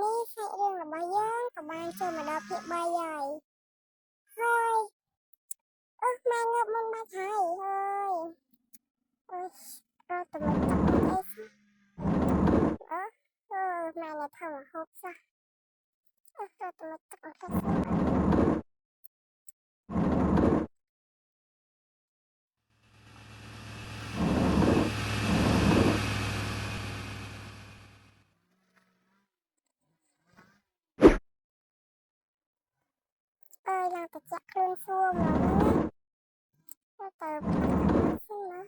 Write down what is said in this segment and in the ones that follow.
នេះសាច់រឿងរបស់យើងក៏បានចូលមកដល់ភាគ3ហើយហើយម៉ែងើបមុនបាច់ហើយអឺរត់ទៅមកទឹកមកអីម៉ែនៅថើហូបសោះរត់ទៅមកទឹកមកទឹកយ៉ាងតិចខ្លួនសួរមកណាទៅផ្លាស់សិនណា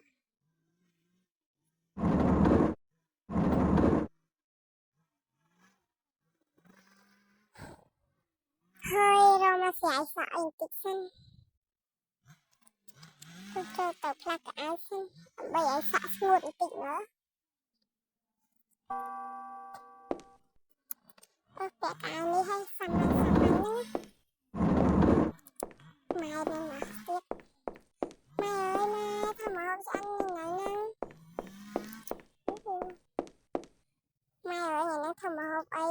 ហើយរកមកស្រាយសក់អីបន្តិចសិនទៅផ្លាស់កៅអៅសិនដើម្បីឲ្យសក់ស្ងួតបន្តិចណាពាក់កៅអៅនេះឲ្យសាមញ្ញណាម៉ែនឹងណាទៀតម៉ែអើយម៉ែធ្វើមកឆ្អិនថ្ងៃហ្នឹងម៉ែអើយថ្ងៃហ្នឹងធ្វើមកអី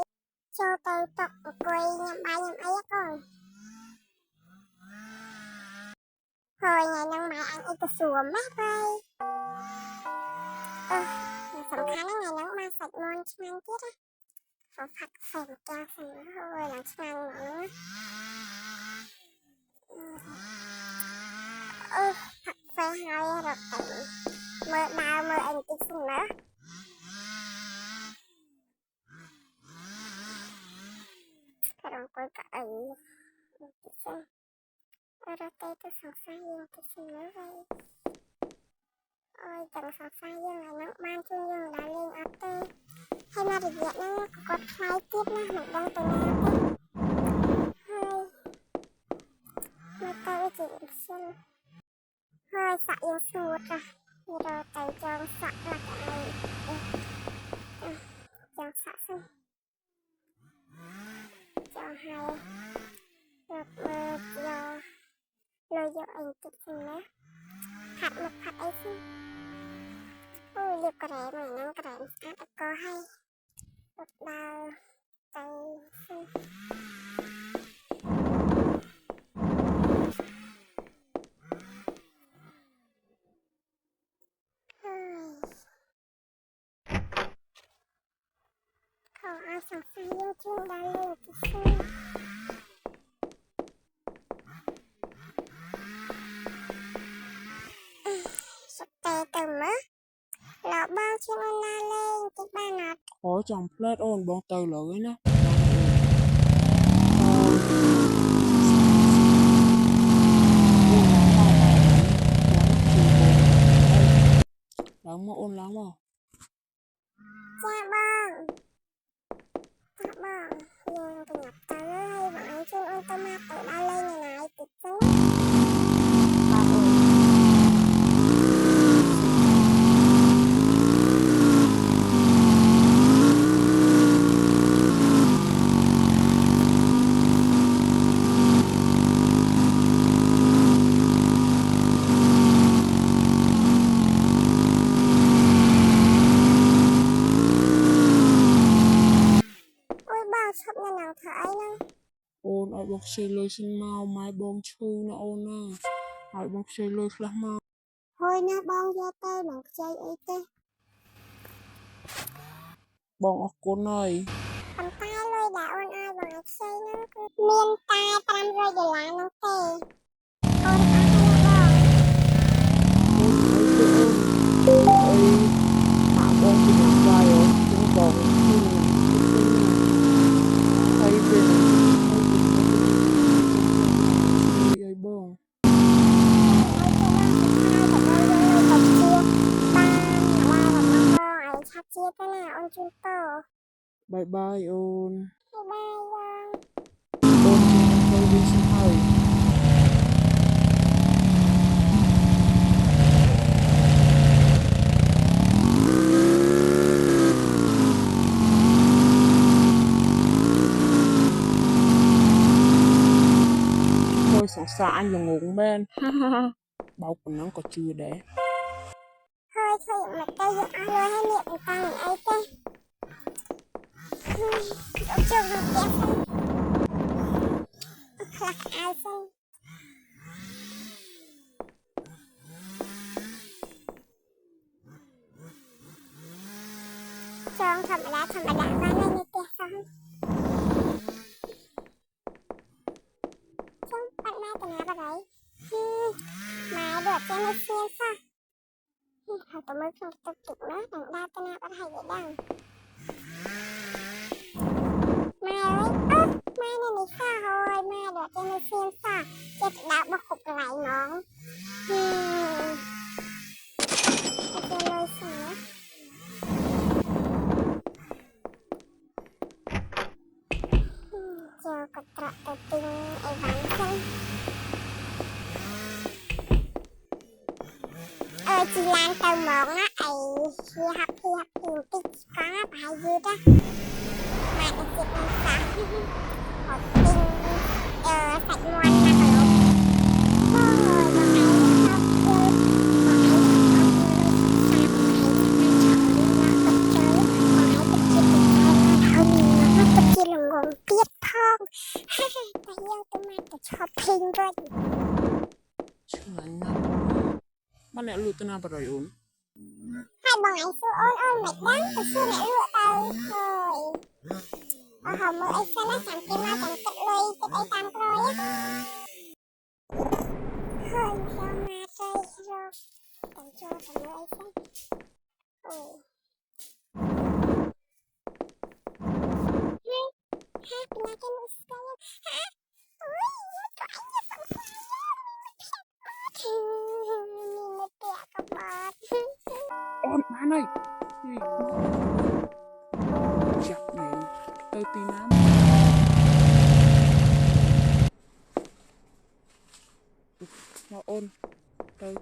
ចូលទៅតុអង្គុយញ៉ាំបាយញ៉ាំអីកូនហើយថ្ងៃហ្នឹងម៉ែអញអីទៅសួរម៉េះបាយសំខាន់ថ្ងៃហ្នឹងបានសាច់មាន់ឆ្ងាញ់ទៀតណាផាត់ផ្សេងចាស់សិនហើយឡើងឆ្ងាញ់ហ្មងផាត់ផ្សេងហើយរត់ទៅមើលដើរមើលអីបន្តិចសិនណាក៏អង្គុយកៅអីបន្តិចសិនរត់ទៅសង្សារយើងទៅសិនណាហើយអើយទាំងសង្សារយើងហ្នឹងបានជួយយើងដើរលេងអត់ទេហើយនៅរយៈហ្នឹងគាត់ខ្លាយទៀតណាមិនដឹងទៅណាទេហើយមកទៅជាសិនហើយសាក់យើងស្ងួតណារត់ទៅចងសាក់ណាស់ឲ្យចងសាក់សិនចងហើយរត់លើយកអីទឹកសិនណាផាត់មកផាត់អីសិនអូយយកក្រែមហ្នឹងក្រែមស្អាតអត់ក៏ហើយរត់ដើរទៅសិនខោឲ្យសង្សារយើងជឿនដើរលេងទៅសិនសុខតែទៅមើលលោកបងជឿនដើរលេងតិចបានអត់អូចាំផ្លែតអូនបងទៅលើឯណាឡើងមកអូនឡើងមកចាបងយើងទៅញាប់ទៅហើយបងឯងជូនអូនទៅមកទៅដើរលេងនៅណាតិចទៅបាទអូនឈប់នៅនឹងធ្វើអីហ្នឹងអូនឲ្យបងខ្ចីលុយសិនមកម៉ែបងឈឺណាអូនណាឲ្យបងខ្ចីលុយខ្លះមកហើយណាបងយកទៅនឹងខ្ចីអីទេបងអរគុណហើយប៉ុន្តែលុយដែលអូនឲ្យបងខ្ចីហ្នឹងគឺមានតែ$500នោះទេអូនអត់ទេបងអីម៉ាក់បងពីណាបាយអូនបងហើយពេលយាយបងឆាប់ជាទៅណាអូនជូនតបាយបាយអូនបាយបងអូនទៅវិញសិនហើយសង្សារអញល្ងងមែនបោកប៉ុណ្ណឹងក៏ជឿដែរហើយធ្វើមកទៅយកអស់លុយឲ្យនេះបន្តមិនអីទេ Chồng nó kẹp phân khắc ai phân chồng thầm đã mang lên như kẹp phân chồng bắt mai từ nào bà đấy mai được cho nó xuyên sao họ tụi mới không tập tục nữa đằng đa từ nào bà hay vậy đằng mai ơi mai này đi xa rồi mai được cho nó xuyên sao chết đã bắt khục lại nón cho nó xuyên cho có trọ tự tin ai bán chân chị Lan tao món á ai khi học tìm tích có bài gì đó mà cái chuyện này sao học tin sạch ngoan nè rồi mà ai học chơi mà ai học nó tập chi là nguồn tiết phong tại yêu tôi mà tôi shopping rồi Chuyện mà lẽ lụt nào bà rồi ổn hai bọn anh xưa ôn mệt đáng từ xưa mẹ lụa tao rồi hồng mới xa nó chẳng kim mà chẳng cất lôi cái ấy tam rồi á hơi sao mà chơi rồi chẳng cho chẳng lôi xanh ôi hai hai cái mũi xanh hả ui có anh nhập bằng khoai nhìn nó tẹo có bọt ổn má này chặt này tôi tí nám nó ôn tôi